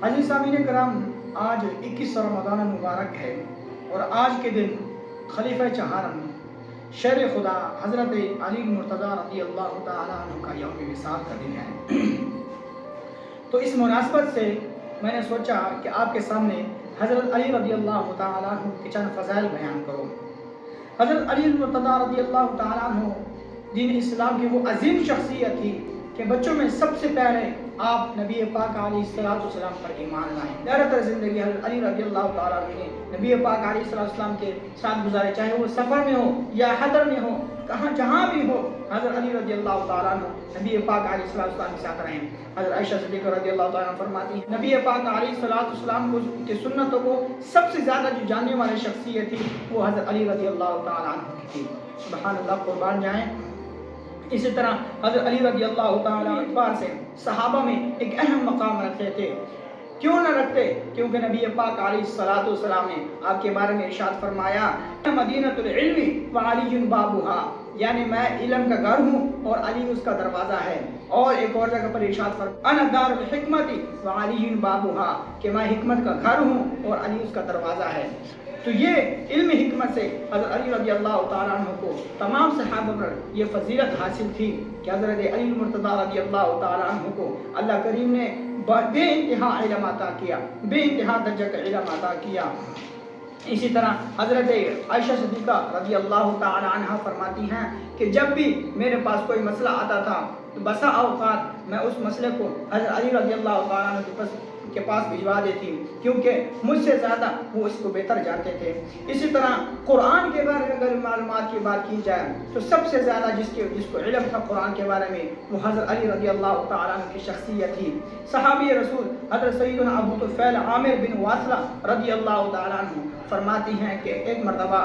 عزیز سامعین کرام، آج 21 رمضان المبارک ہے اور آج کے دن خلیفہ چہارم شیر خدا حضرت علی مرتضیٰ رضی اللہ تعالیٰ عنہ کا یوم وصال کا دن ہے۔ تو اس مناسبت سے میں نے سوچا کہ آپ کے سامنے حضرت علی رضی اللہ تعالیٰ عنہ کے چند فضائل بیان کروں۔ حضرت علی مرتضیٰ رضی اللہ تعالیٰ عنہ دین اسلام کی وہ عظیم شخصیت تھی کہ بچوں میں سب سے پہلے آپ نبی پاک علیہ السلام پر ایمان لائیں۔ زیادہ تر زندگی حضرت علی رضی اللہ تعالیٰ عنہ نے نبی پاک علیہ السلام کے ساتھ گزارے، چاہے وہ سفر میں ہو یا حضر میں ہو، جہاں بھی ہو حضرت علی رضی اللہ تعالیٰ عنہ نبی پاک علیہ السلام کے ساتھ رہے۔ حضرت عائشہ صدیقہ رضی اللہ تعالیٰ عنہ فرماتی ہیں، نبی پاک علیہ السلام کی سنتوں کو سب سے زیادہ جو جاننے والی شخصیت تھی وہ حضرت علی رضی اللہ تعالیٰ عنہ کی تھی۔ سبحان اللہ، قربان جائیں۔ اسی طرح حضرت علی رضی اللہ تعالیٰ عنہ سے صحابہ میں ایک اہم مقام رکھتے تھے۔ کیوں نہ رکھتے؟ کیونکہ نبی پاک علیہ السلام نے آپ کے بارے میں ارشاد فرمایا، مدینۃ العلم وعلی بابها، یعنی میں علم کا گھر ہوں اور علی اس کا دروازہ ہے۔ اور ایک اور جگہ پر ارشاد فرمایا، انا دار الحکمت وعلی بابها، کہ میں حکمت کا گھر ہوں اور علی اس کا دروازہ ہے۔ تو یہ علم حکمت سے حضرت علی رضی اللہ تعالیٰ عنہ کو تمام صحابہ پر یہ فضیلت حاصل تھی کہ حضرت علی مرتضیٰ رضی اللہ تعالیٰ عنہ کو اللہ کریم نے بے انتہا علم عطا کیا، بے انتہا درجہ کا علم عطا کیا۔ اسی طرح حضرت عائشہ صدیقہ رضی اللہ تعالیٰ عنہ فرماتی ہیں کہ جب بھی میرے پاس کوئی مسئلہ آتا تھا تو بسا اوقات میں اس مسئلے کو حضرت علی رضی اللہ تعالیٰ عنہ کے پاس بھجوا دیتی، کیونکہ مجھ سے زیادہ وہ اس کو بہتر جانتے تھے۔ اسی طرح قرآن کے بارے میں اگر معلومات کی بات کی جائے تو سب سے زیادہ جس کو علم تھا قرآن کے بارے میں وہ حضرت علی رضی اللہ تعالیٰ عنہ کی شخصیت تھی۔ صحابی رسول حضرت سیدنا ابو طفیل عامر بن واصلہ رضی اللہ تعالیٰ عنہ فرماتی ہیں کہ ایک مرتبہ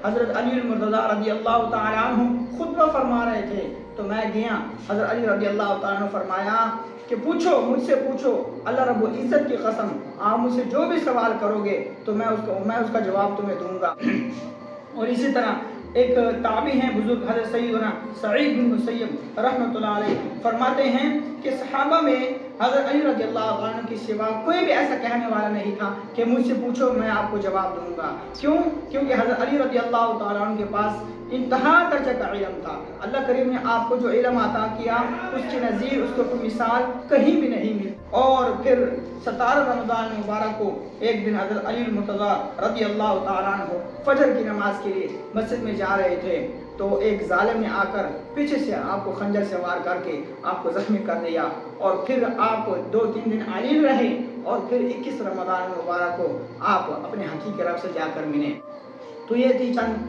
حضرت علی مرتضیٰ رضی اللہ تعالیٰ عنہ خطبہ فرما رہے تھے تو میں گیا، حضرت علی رضی اللہ تعالیٰ عنہ فرمایا کہ پوچھو، مجھ سے پوچھو، اللہ رب العزت کی قسم آپ مجھ سے جو بھی سوال کرو گے تو میں اس کا جواب تمہیں دوں گا۔ اور اسی طرح ایک تابعی ہیں بزرگ حضرت سیدنا سعید بن مسیب رحمۃ اللہ علیہ فرماتے ہیں کہ صحابہ میں حضرت علی رضی اللہ عنہ کی سوا کوئی بھی ایسا کہنے والا نہیں تھا کہ مجھ سے پوچھو میں آپ کو جواب دوں گا۔ کیوں؟ کیونکہ حضرت علی رضی اللہ تعالیٰ عنہ کے پاس انتہا درجہ کا علم تھا۔ اللہ کریم نے آپ کو جو علم عطا کیا اس کی نظیر، اس کو کوئی مثال کہیں بھی نہیں ملی۔ اور پھر 17 رمضان مبارک کو ایک دن حضرت علی مرتضیٰ رضی اللہ تعالیٰ عنہ فجر کی نماز کے لیے مسجد میں جا رہے تھے تو ایک ظالم نے آ کر پیچھے سے آپ کو خنجر سے وار کر کے آپ کو زخمی کر دیا، اور پھر آپ 2-3 دن علیل رہے اور پھر 21 رمضان مبارک کو آپ اپنے حقیقی رب سے جا کر ملے۔ تو یہ تھی چند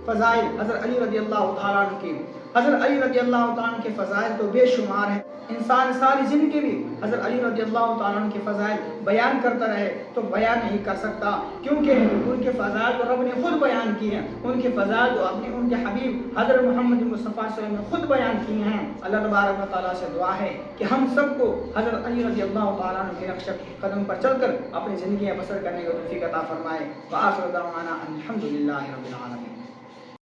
فضائل حضرت علی رضی اللہ تعالیٰ عنہ کی۔ حضرت علی رضی اللہ تعالیٰ عنہ کے فضائل تو بے شمار ہیں، انسان ساری زندگی بھی حضرت علی رضی اللہ تعالیٰ عنہ کے فضائل بیان کرتا رہے تو بیان نہیں کر سکتا، کیونکہ ان کے فضائل تو رب نے خود بیان کیے ہیں، ان کے فضائل تو ان کے حبیب حضرت محمد مصطفیٰ صلی اللہ علیہ وسلم نے خود بیان کیے ہیں۔ اللہ تبارک و تعالیٰ سے دعا ہے کہ ہم سب کو حضرت علی رضی اللہ تعالیٰ عنہ کے نقش قدم پر چل کر اپنی زندگیاں بسر کرنے کا توفیق عطا فرمائے۔ وآخر دعوانا ان الحمد للہ رب العالمین۔